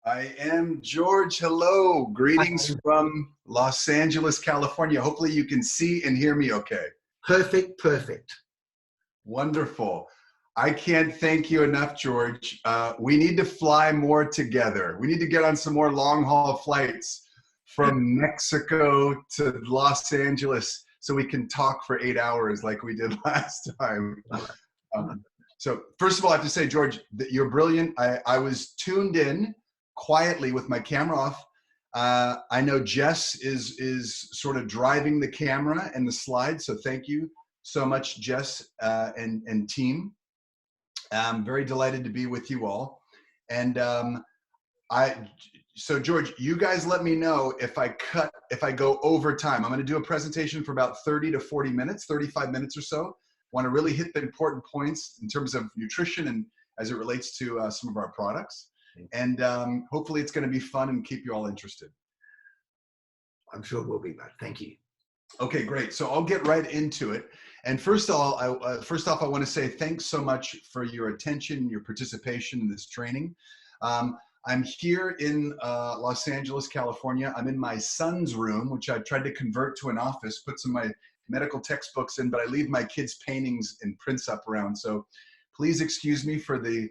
I am George. Hello. Greetings from Los Angeles, California. Hopefully you can see and hear me okay. Perfect, perfect. Wonderful. I can't thank you enough, George. We need to fly more together. We need to get on some more long haul flights from Mexico to Los Angeles so we can talk for 8 hours like we did last time. So first of all, I have to say, George, that you're brilliant. I was tuned in quietly with my camera off. I know Jess is sort of driving the camera and the slides, so thank you so much, Jess and team. I'm very delighted to be with you all. And so George, you guys let me know if I go over time. I'm going to do a presentation for about 30 to 40 minutes, 35 minutes or so. Want to really hit the important points in terms of nutrition and as it relates to some of our products. And hopefully it's going to be fun and keep you all interested. I'm sure it will be, bud. Thank you. Okay, great. So I'll get right into it. And first off, I want to say thanks so much for your attention, your participation in this training. I'm here in Los Angeles, California. I'm in my son's room, which I tried to convert to an office, put some of my medical textbooks in, but I leave my kids' paintings and prints up around. So please excuse me for the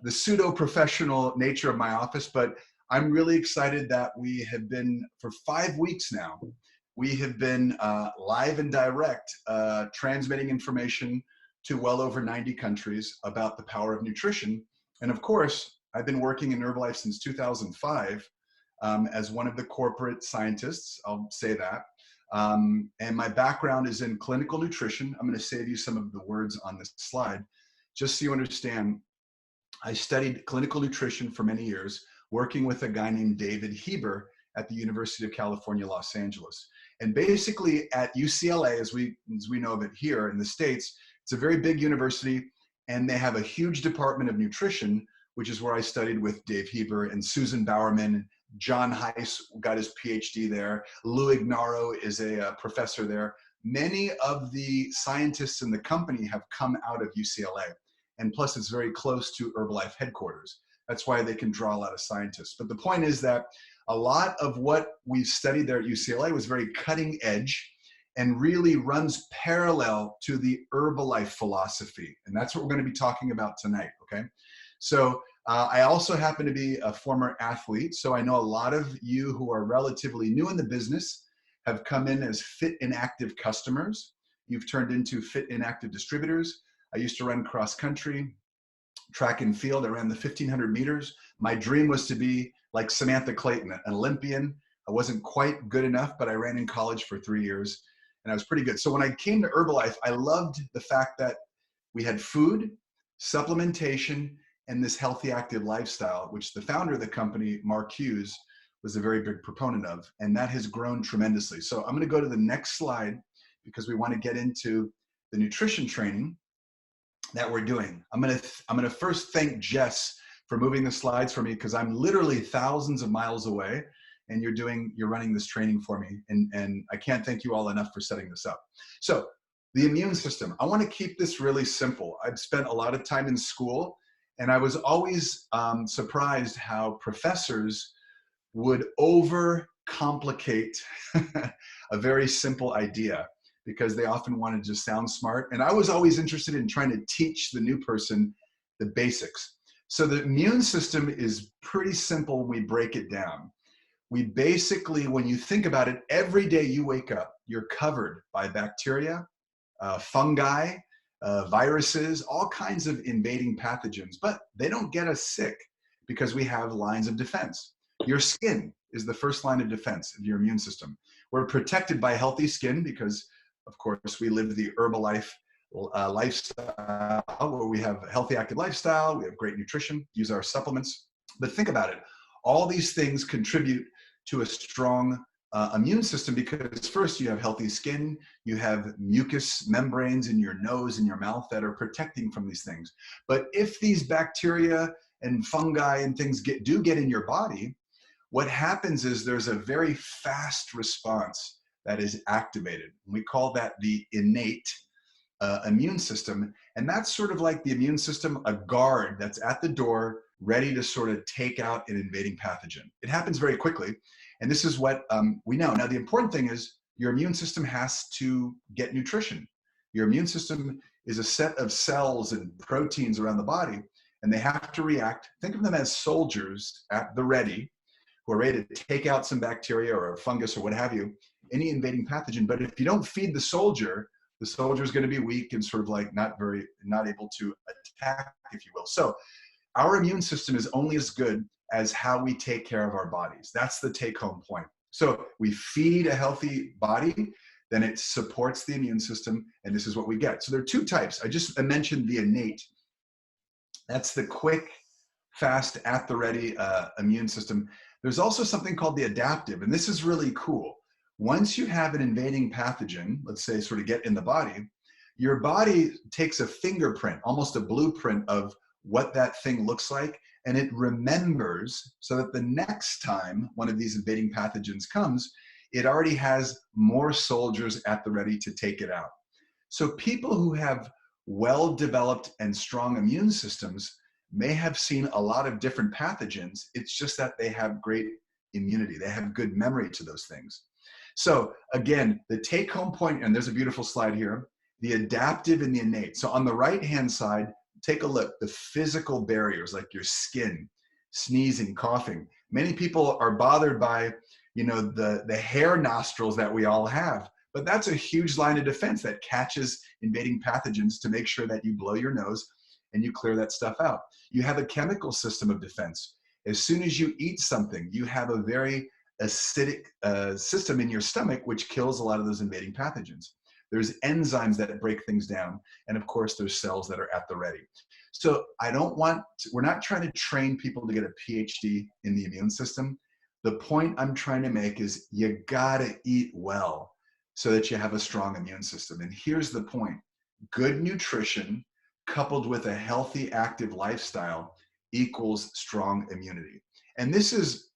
pseudo-professional nature of my office, but I'm really excited that we have been, for 5 weeks now, we have been live and direct transmitting information to well over 90 countries about the power of nutrition. And of course, I've been working in Herbalife since 2005 as one of the corporate scientists, I'll say that. And my background is in clinical nutrition. I'm going to save you some of the words on this slide. Just so you understand, I studied clinical nutrition for many years, working with a guy named David Heber at the University of California, Los Angeles. And basically at UCLA, as we know of it here in the States, it's a very big university, and they have a huge department of nutrition, which is where I studied with Dave Heber and Susan Bowerman. John Heiss got his PhD there. Lou Ignaro is a professor there. Many of the scientists in the company have come out of UCLA. And plus, it's very close to Herbalife headquarters. That's why they can draw a lot of scientists. But the point is that a lot of what we studied there at UCLA was very cutting edge and really runs parallel to the Herbalife philosophy. And that's what we're going to be talking about tonight, okay? So I also happen to be a former athlete. So I know a lot of you who are relatively new in the business have come in as fit and active customers. You've turned into fit and active distributors. I used to run cross country, track and field. I ran the 1,500 meters. My dream was to be like Samantha Clayton, an Olympian. I wasn't quite good enough, but I ran in college for 3 years and I was pretty good. So when I came to Herbalife, I loved the fact that we had food, supplementation, and this healthy, active lifestyle, which the founder of the company, Mark Hughes, was a very big proponent of. And that has grown tremendously. So I'm going to go to the next slide because we want to get into the nutrition training that we're doing. I'm gonna first thank Jess for moving the slides for me because I'm literally thousands of miles away and you're running this training for me. And I can't thank you all enough for setting this up. So the immune system, I want to keep this really simple. I've spent a lot of time in school and I was always surprised how professors would overcomplicate a very simple idea, because they often want to just sound smart. And I was always interested in trying to teach the new person the basics. So the immune system is pretty simple when we break it down. We basically, when you think about it, every day you wake up, you're covered by bacteria, fungi, viruses, all kinds of invading pathogens, but they don't get us sick because we have lines of defense. Your skin is the first line of defense of your immune system. We're protected by healthy skin because, of course, we live the Herbalife lifestyle where we have a healthy, active lifestyle, we have great nutrition, use our supplements. But think about it. All these things contribute to a strong immune system because first you have healthy skin, you have mucous membranes in your nose and your mouth that are protecting from these things. But if these bacteria and fungi and things do get in your body, what happens is there's a very fast response that is activated. We call that the innate immune system. And that's sort of like the immune system, a guard that's at the door ready to sort of take out an invading pathogen. It happens very quickly. And this is what we know. Now, the important thing is your immune system has to get nutrition. Your immune system is a set of cells and proteins around the body, and they have to react. Think of them as soldiers at the ready, who are ready to take out some bacteria or a fungus or what have you, any invading pathogen. But if you don't feed the soldier is going to be weak and sort of like not able to attack, if you will. So our immune system is only as good as how we take care of our bodies. That's the take-home point. So we feed a healthy body, then it supports the immune system, and this is what we get. So there are two types. I just mentioned the innate. That's the quick, fast, at the ready immune system. There's also something called the adaptive, and this is really cool. Once you have an invading pathogen, let's say sort of get in the body, your body takes a fingerprint, almost a blueprint of what that thing looks like, and it remembers so that the next time one of these invading pathogens comes, it already has more soldiers at the ready to take it out. So people who have well-developed and strong immune systems may have seen a lot of different pathogens. It's just that they have great immunity. They have good memory to those things. So again, the take-home point, and there's a beautiful slide here, the adaptive and the innate. So on the right-hand side, take a look, the physical barriers like your skin, sneezing, coughing. Many people are bothered by, the hair nostrils that we all have, but that's a huge line of defense that catches invading pathogens to make sure that you blow your nose and you clear that stuff out. You have a chemical system of defense. As soon as you eat something, you have a very acidic system in your stomach, which kills a lot of those invading pathogens. There's enzymes that break things down. And of course, there's cells that are at the ready. So we're not trying to train people to get a PhD in the immune system. The point I'm trying to make is you gotta eat well so that you have a strong immune system. And here's the point. Good nutrition coupled with a healthy, active lifestyle equals strong immunity. And this is,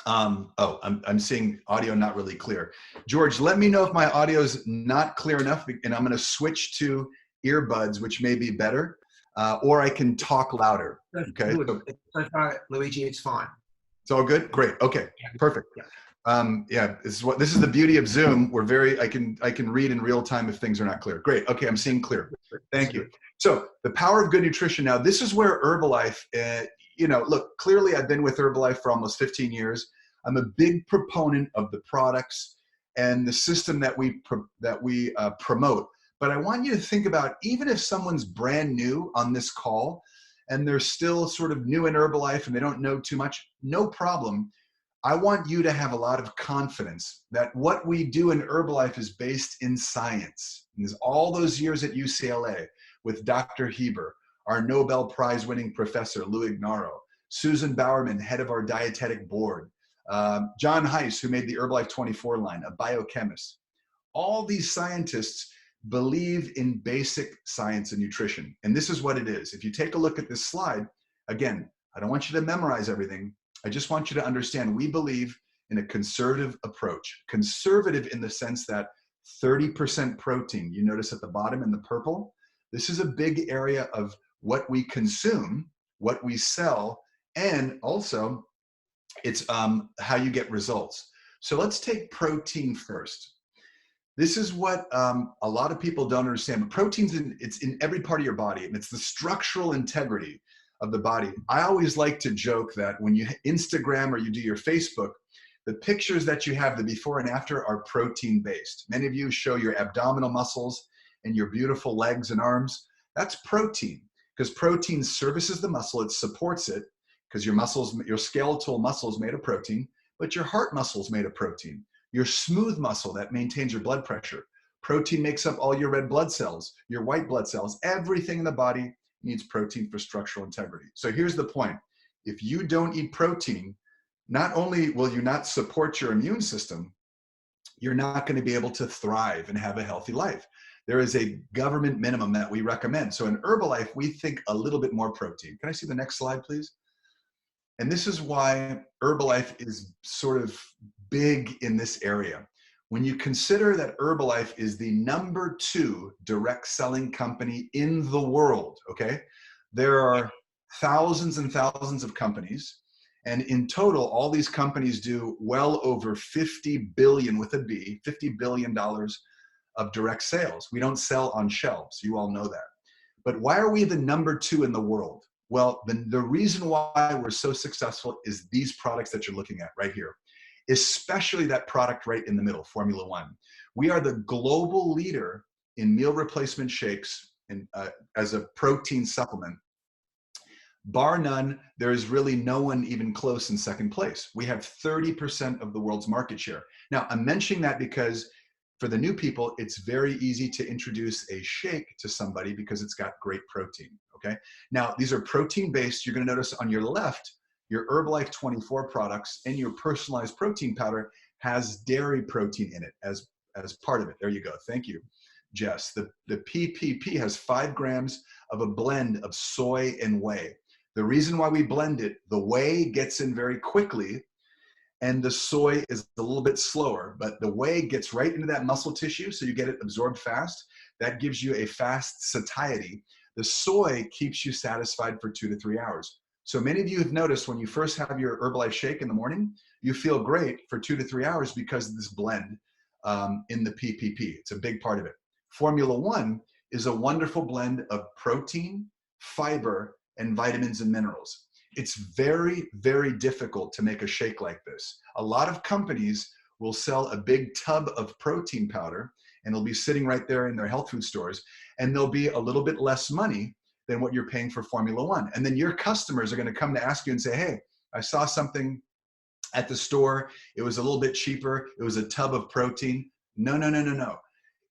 I'm seeing audio not really clear. George, let me know if my audio is not clear enough, and I'm going to switch to earbuds, which may be better, or I can talk louder. Okay. So far, Luigi, it's fine. It's all good. Great. Okay. Perfect. Yeah. This is the beauty of Zoom. I can read in real time if things are not clear. Great. Okay. I'm seeing clear. Thank you. So the power of good nutrition. Now, this is where Herbalife, look, clearly I've been with Herbalife for almost 15 years. I'm a big proponent of the products and the system that we promote. But I want you to think about, even if someone's brand new on this call and they're still sort of new in Herbalife and they don't know too much, no problem. I want you to have a lot of confidence that what we do in Herbalife is based in science. And there's all those years at UCLA with Dr. Heber, our Nobel Prize winning professor, Lou Ignarro, Susan Bowerman, head of our dietetic board, John Heiss, who made the Herbalife 24 line, a biochemist. All these scientists believe in basic science and nutrition. And this is what it is. If you take a look at this slide, again, I don't want you to memorize everything. I just want you to understand we believe in a conservative approach. Conservative in the sense that 30% protein, you notice at the bottom in the purple, this is a big area of what we consume, what we sell, and also it's how you get results. So let's take protein first. This is what a lot of people don't understand. But protein's it's in every part of your body, and it's the structural integrity of the body. I always like to joke that when you Instagram or you do your Facebook, the pictures that you have, the before and after, are protein based. Many of you show your abdominal muscles and your beautiful legs and arms. That's protein, because protein services the muscle, it supports it, because your skeletal muscle is made of protein, but your heart muscle is made of protein. Your smooth muscle that maintains your blood pressure. Protein makes up all your red blood cells, your white blood cells. Everything in the body needs protein for structural integrity. So here's the point. If you don't eat protein, not only will you not support your immune system, you're not going to be able to thrive and have a healthy life. There is a government minimum that we recommend. So in Herbalife, we think a little bit more protein. Can I see the next slide, please? And this is why Herbalife is sort of big in this area. When you consider that Herbalife is the #2 direct selling company in the world, okay? There are thousands and thousands of companies. And in total, all these companies do well over 50 billion with a B, $50 billion of direct sales. We don't sell on shelves. You all know that. But why are we the number 2 in the world? Well, the reason why we're so successful is these products that you're looking at right here, especially that product right in the middle, Formula One. We are the global leader in meal replacement shakes and as a protein supplement. Bar none, there is really no one even close in second place. We have 30% of the world's market share. Now, I'm mentioning that because for the new people, it's very easy to introduce a shake to somebody because it's got great protein, okay? Now, these are protein-based. You're gonna notice on your left, your Herbalife 24 products and your personalized protein powder has dairy protein in it as part of it. There you go, thank you, Jess. The PPP has 5 grams of a blend of soy and whey. The reason why we blend it, the whey gets in very quickly and the soy is a little bit slower, but the whey gets right into that muscle tissue, so you get it absorbed fast. That gives you a fast satiety. The soy keeps you satisfied for 2 to 3 hours. So many of you have noticed when you first have your Herbalife shake in the morning, you feel great for 2 to 3 hours because of this blend in the PPP. It's a big part of it. Formula One is a wonderful blend of protein, fiber, and vitamins and minerals. It's very, very difficult to make a shake like this. A lot of companies will sell a big tub of protein powder and it'll be sitting right there in their health food stores and there'll be a little bit less money than what you're paying for Formula One. And then your customers are gonna come to ask you and say, hey, I saw something at the store. It was a little bit cheaper. It was a tub of protein. No, no, no, no, no.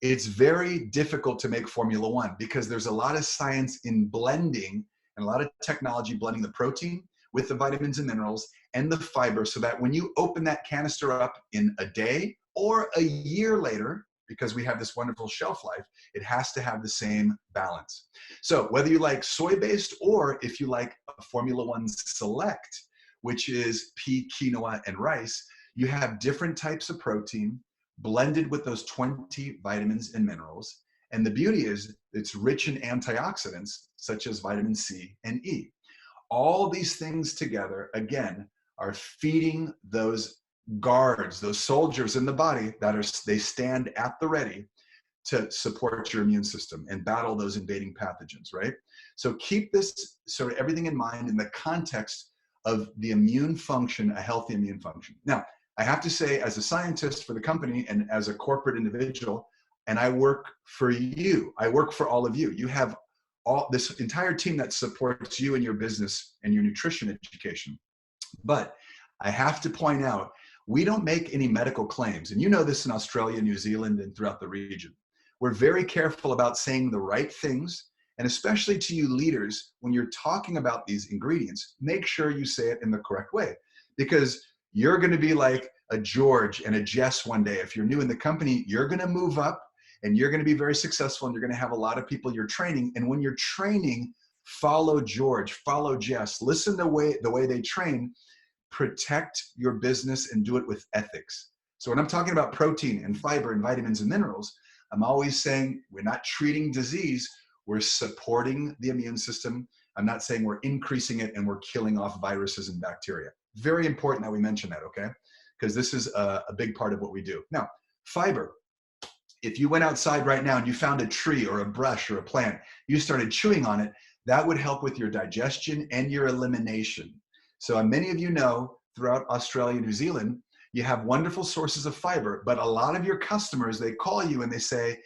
It's very difficult to make Formula One because there's a lot of science in blending and a lot of technology blending the protein with the vitamins and minerals and the fiber so that when you open that canister up in a day or a year later, because we have this wonderful shelf life, it has to have the same balance. So whether you like soy-based or if you like a Formula One Select, which is pea, quinoa, and rice, you have different types of protein blended with those 20 vitamins and minerals. And the beauty is it's rich in antioxidants such as vitamin C and E. All these things together, again, are feeding those guards, those soldiers in the body they stand at the ready to support your immune system and battle those invading pathogens, right? So keep this sort of everything in mind in the context of the immune function, a healthy immune function. Now, I have to say, as a scientist for the company and as a corporate individual, and I work for you, I work for all of you. You have all this entire team that supports you and your business and your nutrition education. But I have to point out, we don't make any medical claims. And you know this in Australia, New Zealand, and throughout the region. We're very careful about saying the right things. And especially to you leaders, when you're talking about these ingredients, make sure you say it in the correct way. Because you're going to be like a George and a Jess one day. If you're new in the company, you're going to move up and you're going to be very successful and you're going to have a lot of people you're training. And when you're training, follow George, follow Jess, listen to the way they train, protect your business and do it with ethics. So when I'm talking about protein and fiber and vitamins and minerals, I'm always saying we're not treating disease, we're supporting the immune system. I'm not saying we're increasing it and we're killing off viruses and bacteria. Very important that we mention that, okay? Because this is a big part of what we do. Now, fiber. If you went outside right now and you found a tree or a brush or a plant, you started chewing on it, that would help with your digestion and your elimination. So many of you know throughout Australia and New Zealand, you have wonderful sources of fiber, but a lot of your customers, they call you and they say,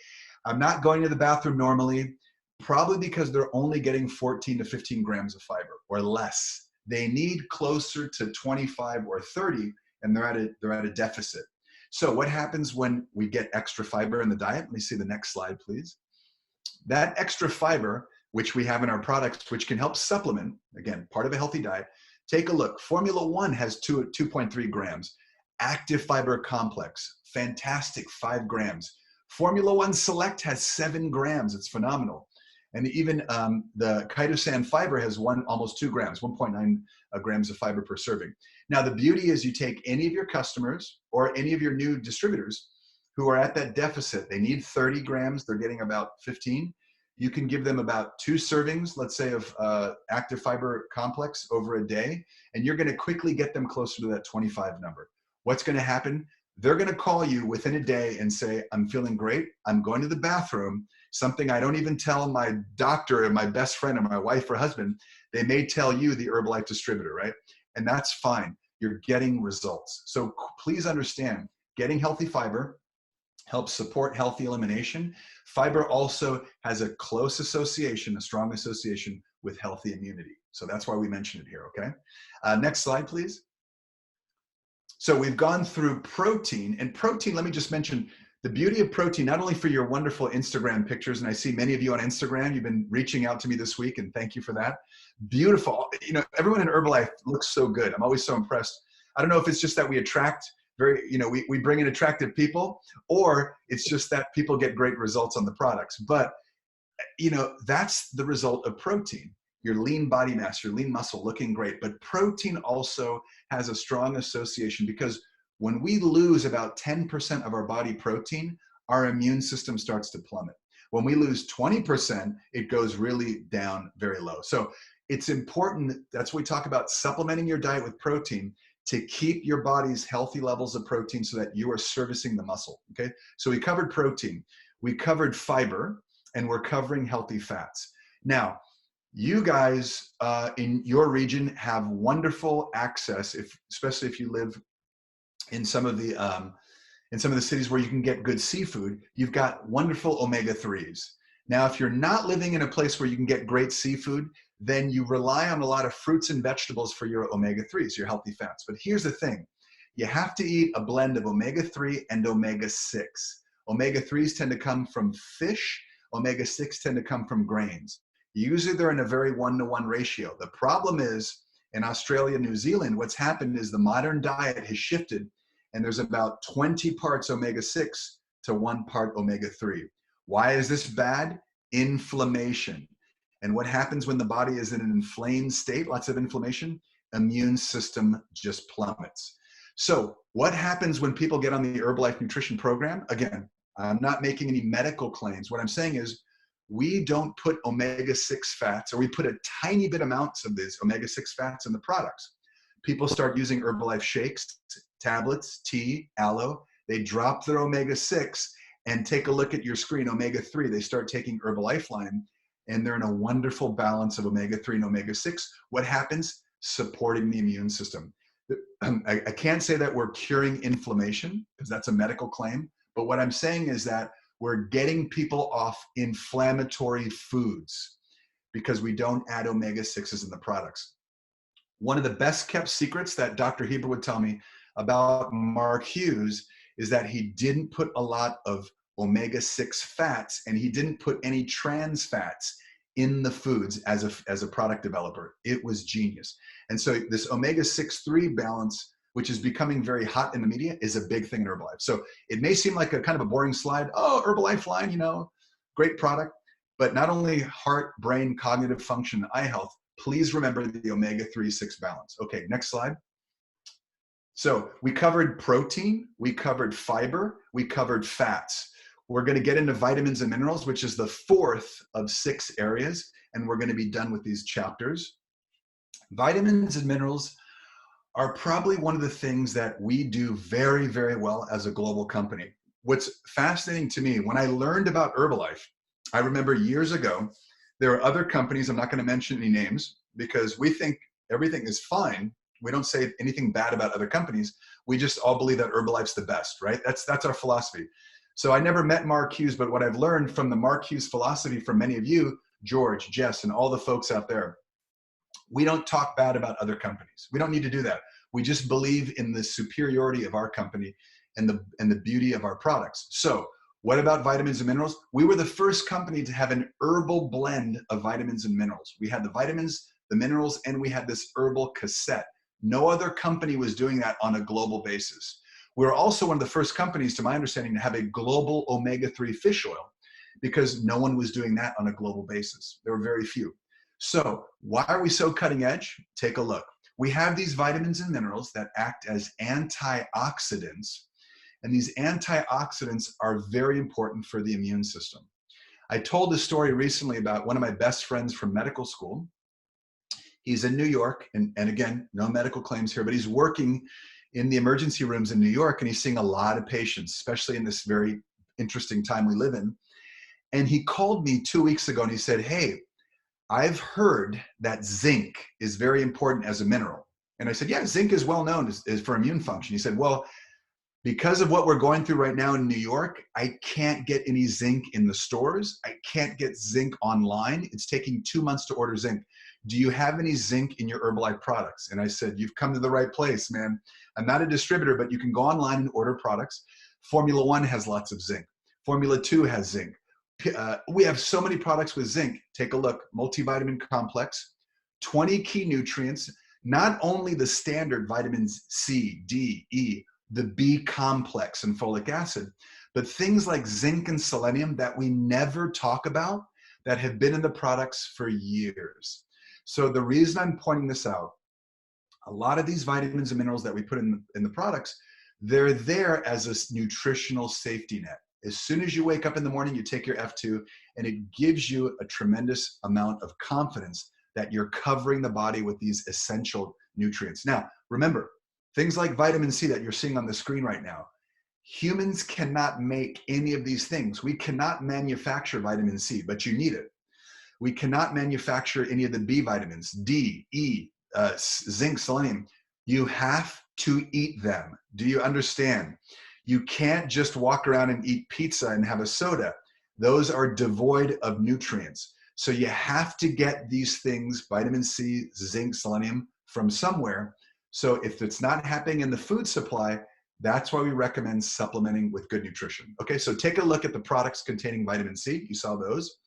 I'm not going to the bathroom normally, probably because they're only getting 14 to 15 grams of fiber or less. They need closer to 25 or 30 and they're at a deficit. So what happens when we get extra fiber in the diet? Let me see the next slide, please. That extra fiber, which we have in our products, which can help supplement, again, part of a healthy diet. Take a look. Formula One has 2.3 grams. Active Fiber Complex, fantastic, 5 grams. Formula One Select has 7 grams. It's phenomenal. And even the chitosan fiber has almost 2 grams, 1.9 grams of fiber per serving. Now, the beauty is you take any of your customers or any of your new distributors who are at that deficit. They need 30 grams. They're getting about 15. You can give them about 2 servings, let's say, of active fiber complex over a day, and you're going to quickly get them closer to that 25 number. What's going to happen? They're going to call you within a day and say, I'm feeling great. I'm going to the bathroom. Something I don't even tell my doctor or my best friend or my wife or husband. They may tell you, the Herbalife distributor, right? And that's fine. You're getting results. So please understand, getting healthy fiber helps support healthy elimination. Fiber also has a close association, a strong association with healthy immunity. So that's why we mention it here, okay? Next slide, please. So we've gone through protein, and protein, let me just mention the beauty of protein, not only for your wonderful Instagram pictures, and I see many of you on Instagram, you've been reaching out to me this week, and thank you for that. Beautiful. You know, everyone in Herbalife looks so good. I'm always so impressed. I don't know if it's just that we attract we bring in attractive people, or it's just that people get great results on the products. But, that's the result of protein. Your lean body mass, your lean muscle looking great. But protein also has a strong association, because when we lose about 10% of our body protein, our immune system starts to plummet. When we lose 20%, it goes really down very low. So it's important. That's what we talk about, supplementing your diet with protein to keep your body's healthy levels of protein so that you are servicing the muscle, okay? So we covered protein, we covered fiber, and we're covering healthy fats. Now, you guys in your region have wonderful access, especially if you live in some of the cities where you can get good seafood. You've got wonderful omega-3s. Now, if you're not living in a place where you can get great seafood, then you rely on a lot of fruits and vegetables for your omega-3s, your healthy fats. But here's the thing. You have to eat a blend of omega-3 and omega-6. Omega-3s tend to come from fish. Omega-6 tend to come from grains. Usually they're in a very 1-to-1 ratio. The problem is, in Australia, New Zealand, what's happened is the modern diet has shifted, and there's about 20 parts omega-6 to 1 part omega-3. Why is this bad? Inflammation. And what happens when the body is in an inflamed state, lots of inflammation? Immune system just plummets. So what happens when people get on the Herbalife nutrition program? Again, I'm not making any medical claims. What I'm saying is, we don't put omega-6 fats, or we put a tiny bit amounts of these omega-6 fats in the products. People start using Herbalife shakes, tablets, tea, aloe. They drop their omega-6, and take a look at your screen, omega-3. They start taking Herbalife line, and they're in a wonderful balance of omega-3 and omega-6. What happens? Supporting the immune system. I can't say that we're curing inflammation, because that's a medical claim. But what I'm saying is that we're getting people off inflammatory foods because we don't add omega-6s in the products. One of the best kept secrets that Dr. Heber would tell me about Mark Hughes is that he didn't put a lot of omega-6 fats, and he didn't put any trans fats in the foods as a product developer. It was genius. And so this omega-6-3 balance, which is becoming very hot in the media, is a big thing in Herbalife. So it may seem like a kind of a boring slide. Oh, Herbalife line, great product. But not only heart, brain, cognitive function, eye health, please remember the omega-3-6 balance. Okay, next slide. So we covered protein, we covered fiber, we covered fats. We're going to get into vitamins and minerals, which is the 4th of 6 areas, and we're going to be done with these chapters. Vitamins and minerals are probably one of the things that we do very, very well as a global company. What's fascinating to me, when I learned about Herbalife, I remember years ago, there are other companies, I'm not going to mention any names, because we think everything is fine. We don't say anything bad about other companies. We just all believe that Herbalife's the best, right? That's our philosophy. So I never met Mark Hughes, but what I've learned from the Mark Hughes philosophy from many of you, George, Jess, and all the folks out there, we don't talk bad about other companies. We don't need to do that. We just believe in the superiority of our company and the beauty of our products. So what about vitamins and minerals? We were the first company to have an herbal blend of vitamins and minerals. We had the vitamins, the minerals, and we had this herbal cassette. No other company was doing that on a global basis. We were also one of the first companies, to my understanding, to have a global omega-3 fish oil, because no one was doing that on a global basis. There were very few. So why are we so cutting edge? Take a look. We have these vitamins and minerals that act as antioxidants, and these antioxidants are very important for the immune system. I told a story recently about one of my best friends from medical school. He's in New York, and again, no medical claims here, but he's working in the emergency rooms in New York, and he's seeing a lot of patients, especially in this very interesting time we live in. And he called me 2 weeks ago and he said, hey, I've heard that zinc is very important as a mineral. And I said, yeah, zinc is well known as for immune function. He said, well, because of what we're going through right now in New York, I can't get any zinc in the stores. I can't get zinc online. It's taking 2 months to order zinc. Do you have any zinc in your Herbalife products? And I said, you've come to the right place, man. I'm not a distributor, but you can go online and order products. Formula One has lots of zinc. Formula 2 has zinc. We have so many products with zinc. Take a look, multivitamin complex, 20 key nutrients, not only the standard vitamins C, D, E, the B complex and folic acid, but things like zinc and selenium that we never talk about that have been in the products for years. So the reason I'm pointing this out, a lot of these vitamins and minerals that we put in the products, they're there as a nutritional safety net. As soon as you wake up in the morning, you take your F2 and it gives you a tremendous amount of confidence that you're covering the body with these essential nutrients. Now, remember, things like vitamin C that you're seeing on the screen right now, humans cannot make any of these things. We cannot manufacture vitamin C, but you need it. We cannot manufacture any of the B vitamins, D, E, zinc, selenium. You have to eat them. Do you understand? You can't just walk around and eat pizza and have a soda. Those are devoid of nutrients. So you have to get these things, vitamin C, zinc, selenium, from somewhere. So if it's not happening in the food supply, that's why we recommend supplementing with good nutrition. Okay, so take a look at the products containing vitamin C. You saw those.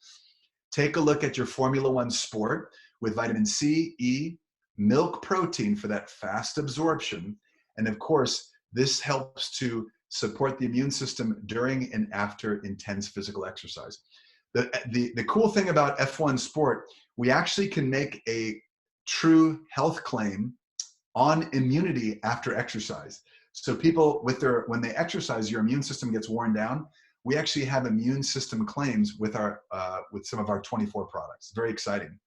Take a look at your Formula One Sport with vitamin C, E, milk protein for that fast absorption. And of course, this helps to support the immune system during and after intense physical exercise. The cool thing about F1 Sport, we actually can make a true health claim on immunity after exercise. So people when they exercise, your immune system gets worn down. We actually have immune system claims with with some of our 24 products. Very exciting.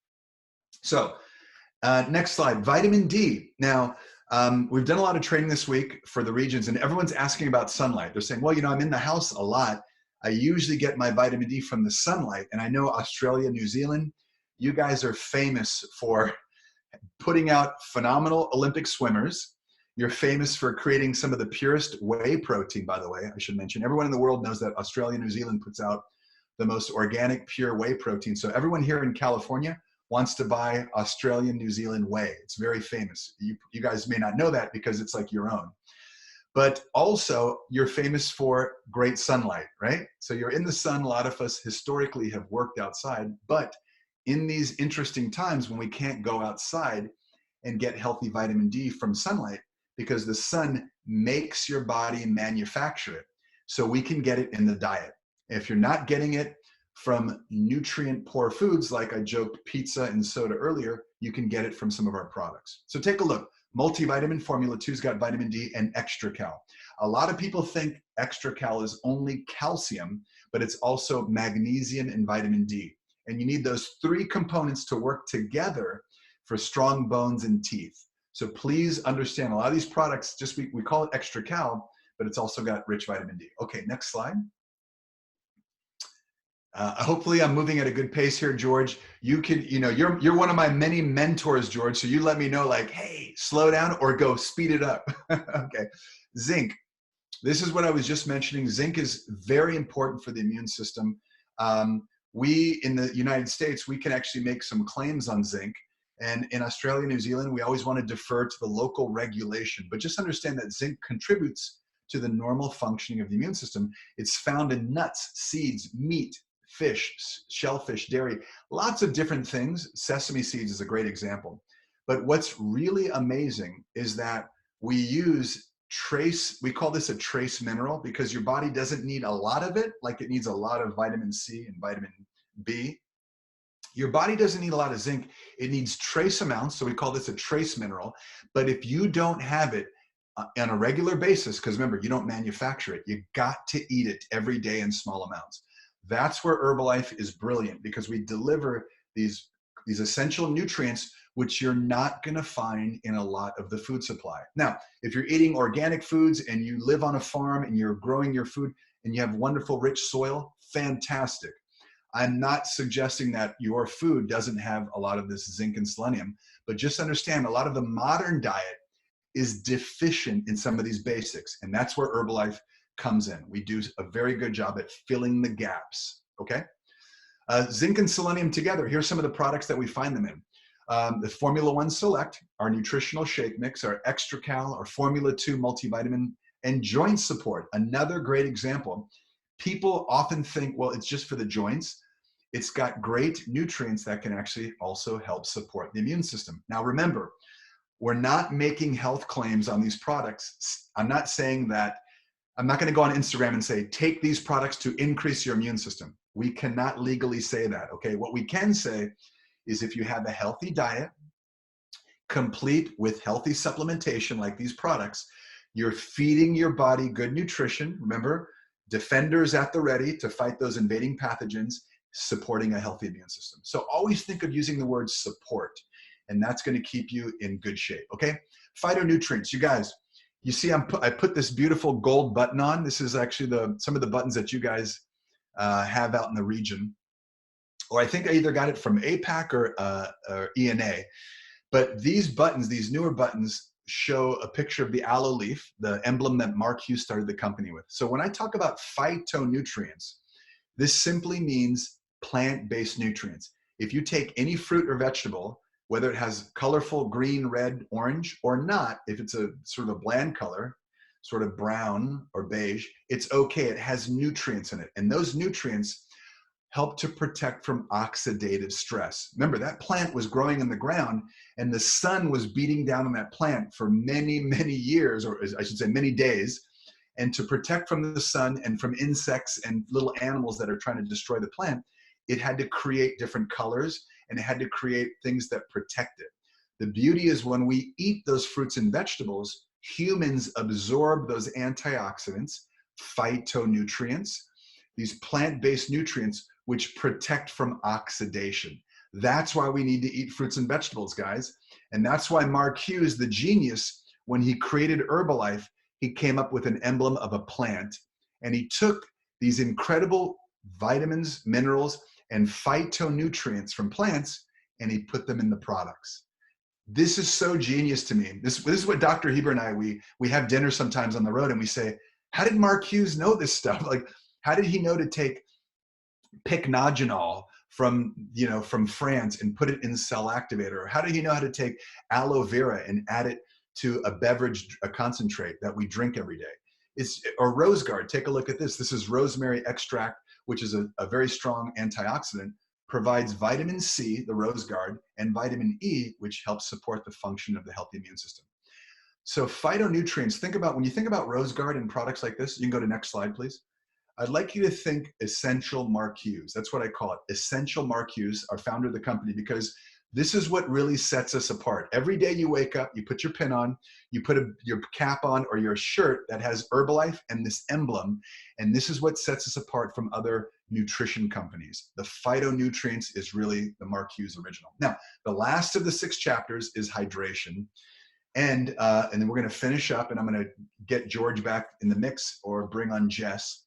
So next slide, vitamin D. Now, we've done a lot of training this week for the regions, and everyone's asking about sunlight. They're saying, well, I'm in the house a lot. I usually get my vitamin D from the sunlight. And I know Australia, New Zealand, you guys are famous for putting out phenomenal Olympic swimmers. You're famous for creating some of the purest whey protein, by the way, I should mention. Everyone in the world knows that Australia, New Zealand puts out the most organic, pure whey protein. So everyone here in California wants to buy Australian, New Zealand whey. It's very famous. You guys may not know that because it's like your own. But also, you're famous for great sunlight, right? So you're in the sun. A lot of us historically have worked outside, but in these interesting times when we can't go outside and get healthy vitamin D from sunlight, because the sun makes your body manufacture it, so we can get it in the diet. If you're not getting it from nutrient poor foods, like I joked pizza and soda earlier, you can get it from some of our products. So take a look. Multivitamin Formula 2's got vitamin D and extra cal. A lot of people think extra cal is only calcium, but it's also magnesium and vitamin D. And you need those three components to work together for strong bones and teeth. So please understand, a lot of these products, we call it extra cal, but it's also got rich vitamin D. Okay, next slide. Hopefully I'm moving at a good pace here, George. You're one of my many mentors, George. So you let me know, like, hey, slow down or go speed it up. Okay, zinc. This is what I was just mentioning. Zinc is very important for the immune system. We in the United States, we can actually make some claims on zinc. And in Australia, New Zealand, we always want to defer to the local regulation. But just understand that zinc contributes to the normal functioning of the immune system. It's found in nuts, seeds, meat, fish, shellfish, dairy, lots of different things. Sesame seeds is a great example. But what's really amazing is that we use we call this a trace mineral, because your body doesn't need a lot of it, like it needs a lot of vitamin C and vitamin B. Your body doesn't need a lot of zinc. It needs trace amounts, so we call this a trace mineral. But if you don't have it on a regular basis, because remember, you don't manufacture it, you got to eat it every day in small amounts. That's where Herbalife is brilliant, because we deliver these essential nutrients which you're not going to find in a lot of the food supply. Now, if you're eating organic foods and you live on a farm and you're growing your food and you have wonderful rich soil, fantastic. I'm not suggesting that your food doesn't have a lot of this zinc and selenium, but just understand a lot of the modern diet is deficient in some of these basics. And that's where Herbalife comes in. We do a very good job at filling the gaps, okay? Zinc and selenium together, here's some of the products that we find them in. The Formula One Select, our nutritional shake mix, our Extra Cal, our Formula 2 multivitamin, and joint support, another great example. People often think, well, it's just for the joints. It's got great nutrients that can actually also help support the immune system. Now remember, we're not making health claims on these products. I'm not saying that, I'm not going to go on Instagram and say, take these products to increase your immune system. We cannot legally say that, okay? What we can say is if you have a healthy diet, complete with healthy supplementation like these products, you're feeding your body good nutrition. Remember, defenders at the ready to fight those invading pathogens, supporting a healthy immune system. So always think of using the word support, and that's going to keep you in good shape, okay? Phytonutrients, you guys, you see I put this beautiful gold button on. This is actually some of the buttons that you guys have out in the region. Or I think I either got it from APAC or ENA. But these buttons, these newer buttons, show a picture of the aloe leaf, the emblem that Mark Hughes started the company with. So when I talk about phytonutrients, this simply means plant-based nutrients. If you take any fruit or vegetable, whether it has colorful green, red, orange, or not, if it's a sort of a bland color, sort of brown or beige, it's okay. It has nutrients in it. And those nutrients help to protect from oxidative stress. Remember, that plant was growing in the ground and the sun was beating down on that plant for many, many years, or I should say many days. And to protect from the sun and from insects and little animals that are trying to destroy the plant, it had to create different colors and it had to create things that protect it. The beauty is when we eat those fruits and vegetables, humans absorb those antioxidants, phytonutrients, these plant-based nutrients, which protect from oxidation. That's why we need to eat fruits and vegetables, guys. And that's why Mark Hughes, the genius, when he created Herbalife, he came up with an emblem of a plant. And he took these incredible vitamins, minerals, and phytonutrients from plants, and he put them in the products. This is so genius to me. This is what Dr. Heber and I, we have dinner sometimes on the road and we say, how did Mark Hughes know this stuff? Like, how did he know to take pycnogenol from France and put it in cell activator? Or how did he know how to take aloe vera and add it to a beverage, a concentrate that we drink every day? Or rose guard, take a look at this. This is rosemary extract, which is a very strong antioxidant, provides vitamin C, the rose guard, and vitamin E, which helps support the function of the healthy immune system. So phytonutrients, when you think about rose guard and products like this, you can go to next slide, please. I'd like you to think essential Mark Hughes. That's what I call it. Essential Mark Hughes, our founder of the company, because this is what really sets us apart. Every day you wake up, you put your pin on, you put your cap on or your shirt that has Herbalife and this emblem, and this is what sets us apart from other nutrition companies. The phytonutrients is really the Mark Hughes original. Now, the last of the 6 chapters is hydration. And then we're going to finish up, and I'm going to get George back in the mix or bring on Jess.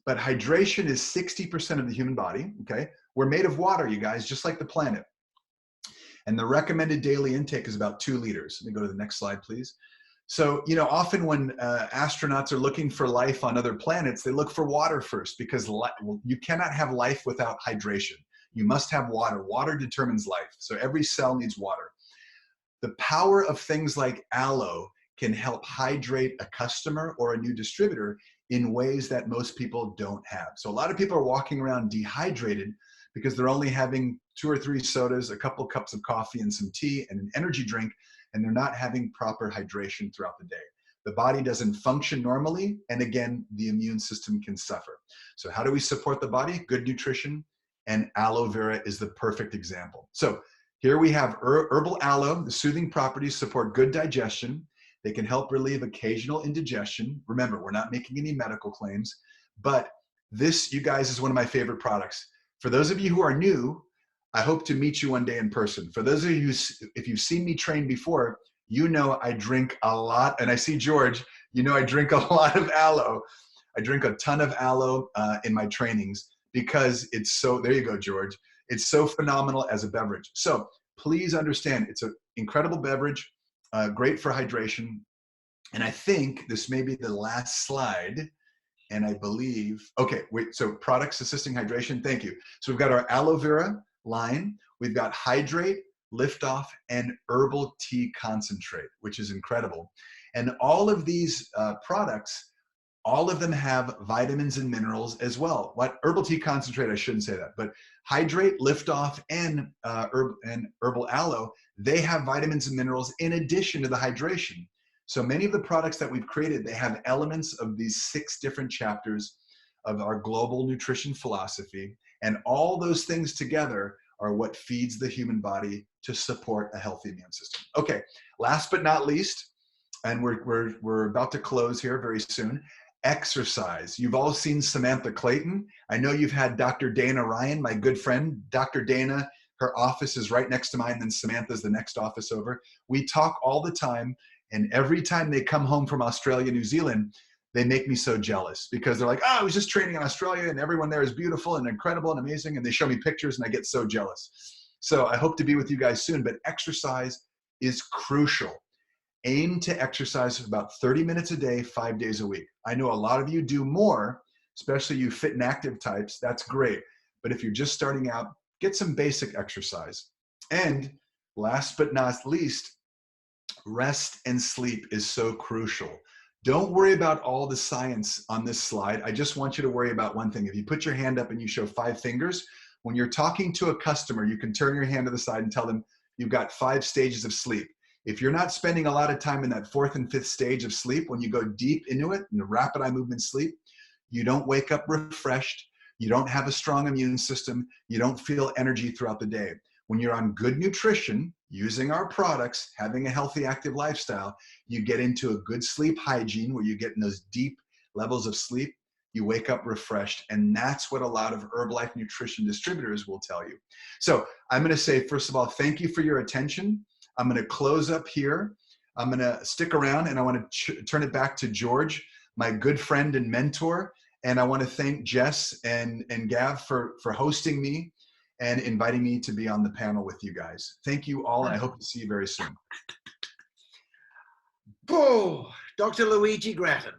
But hydration is 60% of the human body, okay? We're made of water, you guys, just like the planet. And the recommended daily intake is about 2 liters. Let me go to the next slide, please. So, often when astronauts are looking for life on other planets, they look for water first because you cannot have life without hydration. You must have water. Water determines life. So every cell needs water. The power of things like aloe can help hydrate a customer or a new distributor in ways that most people don't have. So a lot of people are walking around dehydrated because they're only having 2 or 3 sodas, a couple cups of coffee and some tea and an energy drink, and they're not having proper hydration throughout the day. The body doesn't function normally, and again, the immune system can suffer. So how do we support the body? Good nutrition, and aloe vera is the perfect example. So here we have herbal aloe. The soothing properties support good digestion. They can help relieve occasional indigestion. Remember, we're not making any medical claims, but This, you guys, is one of my favorite products. For those of you who are new, I hope to meet you one day in person. For those of you, if you've seen me train before, you know I drink a lot, and I see George, you know I drink a lot of aloe. I drink a ton of aloe in my trainings because it's so, there you go, George. It's so phenomenal as a beverage. So please understand, it's an incredible beverage, great for hydration. And I think this may be the last slide. And I believe, okay, wait, so products assisting hydration, thank you. So we've got our aloe vera line, we've got hydrate, lift off, and herbal tea concentrate, which is incredible. And all of these products, all of them have vitamins and minerals as well. What herbal tea concentrate, I shouldn't say that, but hydrate, lift off, and herbal aloe, they have vitamins and minerals in addition to the hydration. So many of the products that we've created, they have elements of these 6 different chapters of our global nutrition philosophy. And all those things together are what feeds the human body to support a healthy immune system. Okay, last but not least, and we're about to close here very soon, exercise. You've all seen Samantha Clayton. I know you've had Dr. Dana Ryan, my good friend. Dr. Dana, her office is right next to mine, then Samantha's the next office over. We talk all the time. And every time they come home from Australia, New Zealand, they make me so jealous because they're like, oh, I was just training in Australia and everyone there is beautiful and incredible and amazing. And they show me pictures and I get so jealous. So I hope to be with you guys soon, but exercise is crucial. Aim to exercise for about 30 minutes a day, 5 days a week. I know a lot of you do more, especially you fit and active types. That's great. But if you're just starting out, get some basic exercise. And last but not least, rest and sleep is so crucial. Don't worry about all the science on this slide. I just want you to worry about one thing. If you put your hand up and you show 5 fingers, when you're talking to a customer, you can turn your hand to the side and tell them you've got 5 stages of sleep. If you're not spending a lot of time in that 4th and 5th stage of sleep, when you go deep into it, in the rapid eye movement sleep, you don't wake up refreshed, you don't have a strong immune system, you don't feel energy throughout the day. When you're on good nutrition, using our products, having a healthy, active lifestyle, you get into a good sleep hygiene where you get in those deep levels of sleep, you wake up refreshed, and that's what a lot of Herbalife nutrition distributors will tell you. So I'm gonna say, first of all, thank you for your attention. I'm gonna close up here. I'm gonna stick around and I wanna turn it back to George, my good friend and mentor. And I wanna thank Jess and Gav for hosting me and inviting me to be on the panel with you guys. Thank you all, and I hope to see you very soon. Oh, Dr. Luigi Gratton.